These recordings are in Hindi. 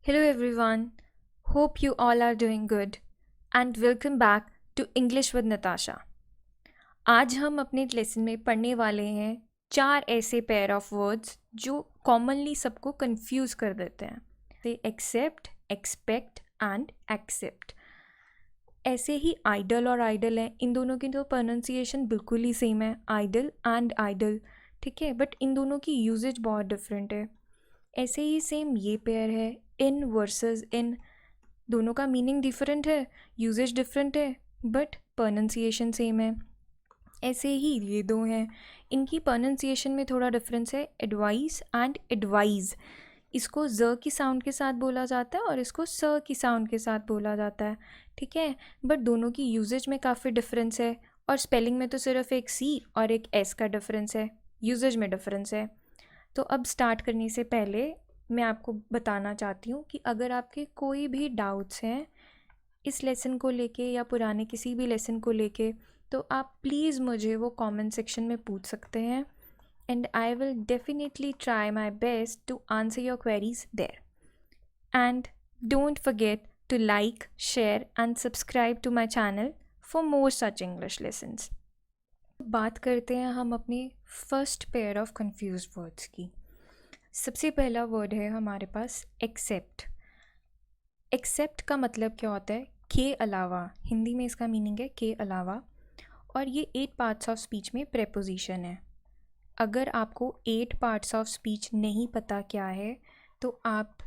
Hello everyone. Hope you all are doing good and welcome back to English with Natasha. आज हम अपने लेसन में पढ़ने वाले हैं 4 ऐसे पेयर ऑफ वर्ड्स जो कॉमनली सबको कंफ्यूज कर देते हैं. ते एक्सेप्ट, एक्सपेक्ट एंड एक्सेप्ट. ऐसे ही आइडल और आइडल है, इन दोनों की तो प्रोनाउंसिएशन बिल्कुल ही सेम है, आइडल एंड आइडल. ठीक है, बट इन दोनों की यूजेज बहुत डिफरेंट है. ऐसे ही सेम ये पेयर है, इन वर्सेस इन. दोनों का मीनिंग डिफरेंट है, यूजेज डिफरेंट है, बट प्रोनाउंसिएशन सेम है. ऐसे ही ये दो हैं, इनकी प्रोनाउंसिएशन में थोड़ा डिफरेंस है, एडवाइस एंड एडवाइज. इसको ज की साउंड के साथ बोला जाता है और इसको स की साउंड के साथ बोला जाता है. ठीक है, बट दोनों की यूजेज में काफ़ी डिफरेंस है और स्पेलिंग में तो सिर्फ एक सी और एक एस का डिफरेंस है, यूजेज में डिफरेंस है. तो अब स्टार्ट करने से पहले मैं आपको बताना चाहती हूँ कि अगर आपके कोई भी डाउट्स हैं इस लेसन को लेके या पुराने किसी भी लेसन को लेके, तो आप प्लीज़ मुझे वो कमेंट सेक्शन में पूछ सकते हैं and I will definitely try my best to answer your queries there. And don't forget to like, share and subscribe to my channel for more such English lessons. बात करते हैं हम अपने first pair of confuse words की. सबसे पहला वर्ड है हमारे पास एक्सेप्ट. एक्सेप्ट का मतलब क्या होता है? के अलावा. हिंदी में इसका मीनिंग है के अलावा, और ये 8 पार्ट्स ऑफ स्पीच में प्रेपोजिशन है. अगर आपको 8 पार्ट्स ऑफ स्पीच नहीं पता क्या है, तो आप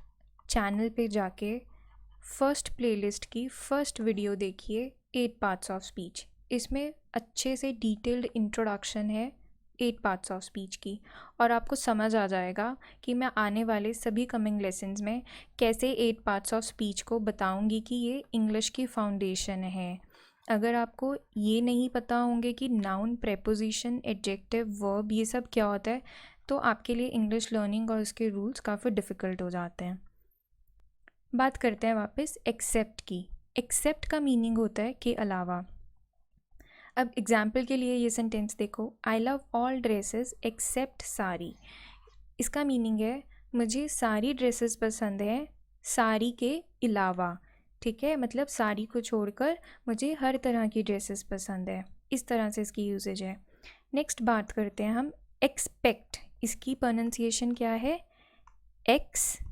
चैनल पे जाके फर्स्ट प्लेलिस्ट की फर्स्ट वीडियो देखिए, 8 पार्ट्स ऑफ स्पीच. इसमें अच्छे से डिटेल्ड इंट्रोडक्शन है 8 पार्ट्स ऑफ स्पीच की, और आपको समझ आ जाएगा कि मैं आने वाले सभी कमिंग लेसन्स में कैसे 8 पार्ट्स ऑफ स्पीच को बताऊंगी कि ये इंग्लिश की फाउंडेशन है. अगर आपको ये नहीं पता होंगे कि नाउन, प्रेपोजिशन, एडजेक्टिव, वर्ब ये सब क्या होता है, तो आपके लिए इंग्लिश लर्निंग और उसके रूल्स काफ़ी डिफ़िकल्ट हो जाते हैं. बात करते हैं वापस एक्सेप्ट की. एक्सेप्ट का मीनिंग होता है के अलावा. अब एग्जाम्पल के लिए ये सेंटेंस देखो, I love all dresses except sari. इसका मीनिंग है मुझे सारी ड्रेसेस पसंद हैं साड़ी के अलावा. ठीक है, मतलब साड़ी को छोड़कर मुझे हर तरह की ड्रेसेस पसंद है. इस तरह से इसकी यूजेज है. नेक्स्ट बात करते हैं हम एक्सपेक्ट. इसकी प्रोनाउंसिएशन क्या है? एक्सपेक्ट.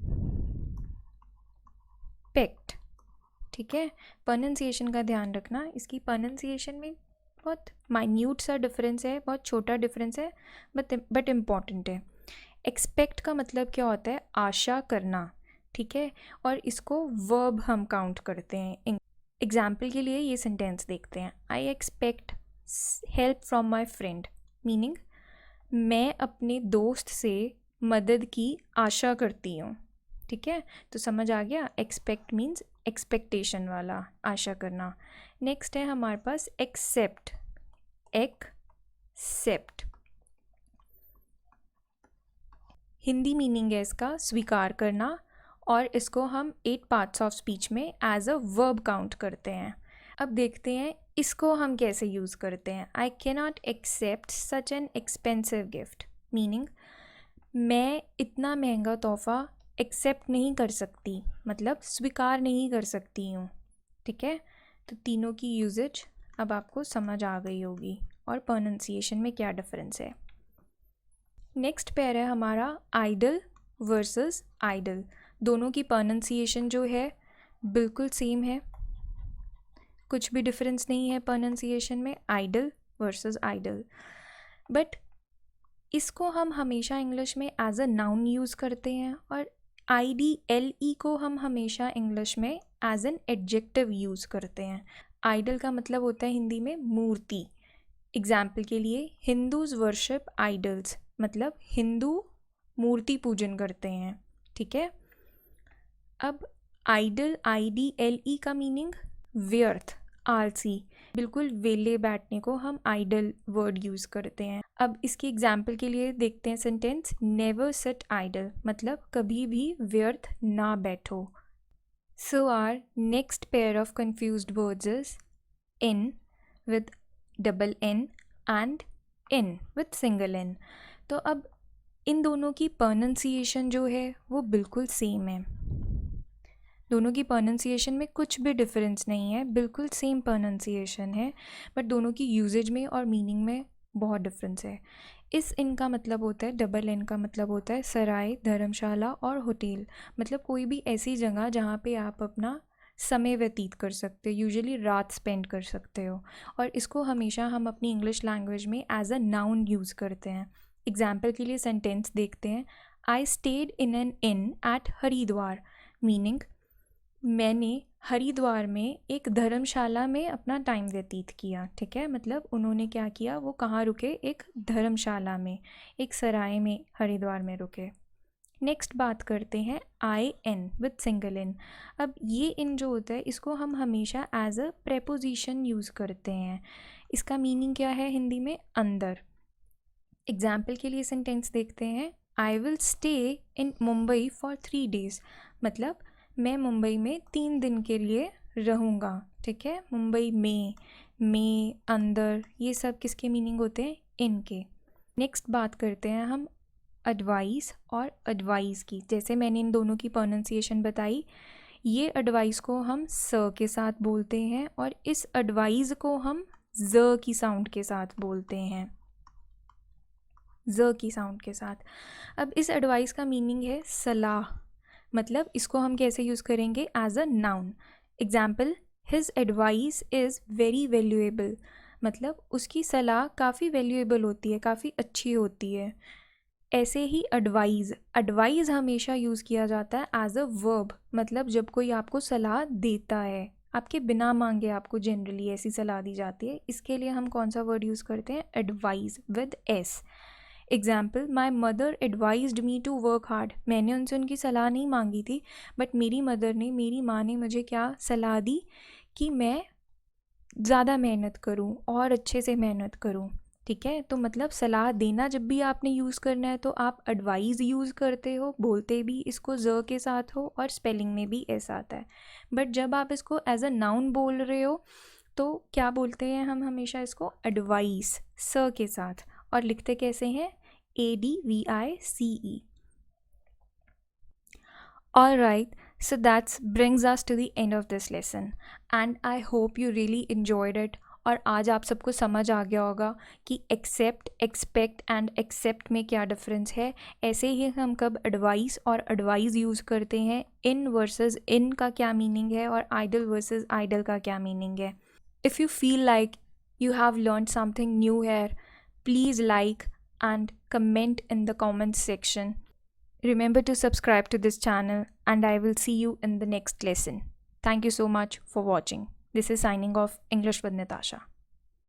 ठीक है, प्रोनाउंसिएशन का ध्यान रखना. इसकी प्रोनाउंसिएशन में बहुत माइन्यूट सा डिफरेंस है, बहुत छोटा डिफरेंस है, बट इम्पॉर्टेंट है. एक्सपेक्ट का मतलब क्या होता है? आशा करना. ठीक है, और इसको वर्ब हम काउंट करते हैं. एग्जाम्पल के लिए ये सेंटेंस देखते हैं, I expect help from my friend. Meaning मैं अपने दोस्त से मदद की आशा करती हूँ. ठीक है, तो समझ आ गया. एक्सपेक्ट मीन्स एक्सपेक्टेशन वाला, आशा करना. नेक्स्ट है हमारे पास एक्सेप्ट. एक्सेप्ट हिंदी मीनिंग है इसका स्वीकार करना, और इसको हम 8 पार्ट्स ऑफ स्पीच में एज अ वर्ब काउंट करते हैं. अब देखते हैं इसको हम कैसे यूज़ करते हैं. I can not accept such an expensive gift. Meaning मैं इतना महंगा तोहफ़ा एक्सेप्ट नहीं कर सकती, मतलब स्वीकार नहीं कर सकती हूँ. ठीक है, तो तीनों की यूजेज अब आपको समझ आ गई होगी और प्रोनाउंसिएशन में क्या डिफरेंस है. नेक्स्ट पेयर है हमारा आइडल वर्सेस आइडल. दोनों की प्रोनाउंसिएशन जो है बिल्कुल सेम है, कुछ भी डिफरेंस नहीं है प्रोनाउंसिएशन में. आइडल वर्सेस आइडल, बट इसको हम हमेशा इंग्लिश में एज अ नाउन यूज़ करते हैं, और IDLE को हम हमेशा इंग्लिश में एज एन एडजेक्टिव यूज़ करते हैं. आइडल का मतलब होता है हिंदी में मूर्ति. एग्जाम्पल के लिए हिंदूज वर्शिप आइडल्स, मतलब हिंदू मूर्ति पूजन करते हैं. ठीक है, अब आइडल IDLE का मीनिंग व्यर्थ, आलसी, बिल्कुल वेले बैठने को हम आइडल वर्ड यूज़ करते हैं. अब इसकी एग्जाम्पल के लिए देखते हैं सेंटेंस, नेवर सिट आइडल, मतलब कभी भी व्यर्थ ना बैठो. So our next pair of confused words is inn with double N and in with single N. तो अब इन दोनों की प्रोनाउंसिएशन जो है वो बिल्कुल सेम है. दोनों की प्रोनंसिएशन में कुछ भी डिफरेंस नहीं है, बिल्कुल सेम प्रोनंसिएशन है, बट दोनों की यूजेज में और मीनिंग में बहुत डिफरेंस है। इस इन का मतलब होता है, डबल इन का मतलब होता है सराय, धर्मशाला और होटल, मतलब कोई भी ऐसी जगह जहाँ पे आप अपना समय व्यतीत कर सकते हो, यूजुअली रात स्पेंड कर सकते हो। और इसको हमेशा हम अपनी इंग्लिश लैंग्वेज में एज अ नाउन यूज़ करते हैं। एग्जाम्पल के लिए सेंटेंस देखते हैं। I stayed in an inn at Haridwar, meaning मैंने हरिद्वार में एक धर्मशाला में अपना टाइम व्यतीत किया। ठीक है, मतलब उन्होंने क्या किया, वो कहाँ रुके, एक धर्मशाला में, एक सराय में हरिद्वार में रुके। नेक्स्ट बात करते हैं I N with single in. अब ये इन जो होता है इसको हम हमेशा एज अ प्रेपोजिशन यूज़ करते हैं। इसका मीनिंग क्या है हिंदी में, अंदर। एग्जाम्पल के लिए सेंटेंस देखते हैं। I will stay in Mumbai for 3 days, मतलब मैं मुंबई में 3 दिन के लिए रहूँगा। ठीक है, मुंबई में, अंदर, ये सब किसके मीनिंग होते हैं, इनके। नेक्स्ट बात करते हैं हम एडवाइस और एडवाइस की। जैसे मैंने इन दोनों की प्रोनंसिएशन बताई, ये एडवाइस को हम स के साथ बोलते हैं और इस एडवाइस को हम ज की साउंड के साथ बोलते हैं, ज की साउंड के साथ। अब इस एडवाइस का मीनिंग है सलाह, मतलब इसको हम कैसे यूज़ करेंगे, as a noun. Example, his advice is very valuable, मतलब उसकी सलाह काफ़ी वैल्यूएबल होती है, काफ़ी अच्छी होती है। ऐसे ही एडवाइज़ हमेशा यूज़ किया जाता है एज अ वर्ब, मतलब जब कोई आपको सलाह देता है, आपके बिना मांगे आपको जनरली ऐसी सलाह दी जाती है। इसके लिए हम कौन सा वर्ड यूज़ करते हैं, advise with S. Example, my mother advised me to work hard, मैंने उनसे उनकी सलाह नहीं मांगी थी, बट मेरी मदर ने, मेरी माँ ने मुझे क्या सलाह दी कि मैं ज़्यादा मेहनत करूँ और अच्छे से मेहनत करूँ। ठीक है, तो मतलब सलाह देना जब भी आपने यूज़ करना है तो आप एडवाइज़ यूज़ करते हो, बोलते भी इसको ज के साथ हो और स्पेलिंग में भी एस आता है। बट जब आप इसको एज अ नाउन बोल रहे हो तो क्या बोलते हैं हम हमेशा इसको, एडवाइस, स के साथ। और लिखते कैसे हैं, ADVICE। Alright, so that brings us to the end of this lesson and I hope you really enjoyed it। और आज आप सबको समझ आ गया होगा कि एक्सेप्ट, एक्सपेक्ट एंड एक्सेप्ट में क्या डिफरेंस है। ऐसे ही हम कब एडवाइस और एडवाइस यूज़ करते हैं, इन वर्सेस इन का क्या मीनिंग है और आइडल वर्सेस आइडल का क्या मीनिंग है। If you feel like you have learned something new here, please like and comment in the comments section. Remember to subscribe to this channel and I will see you in the next lesson. Thank you so much for watching. This is signing off, English with Natasha.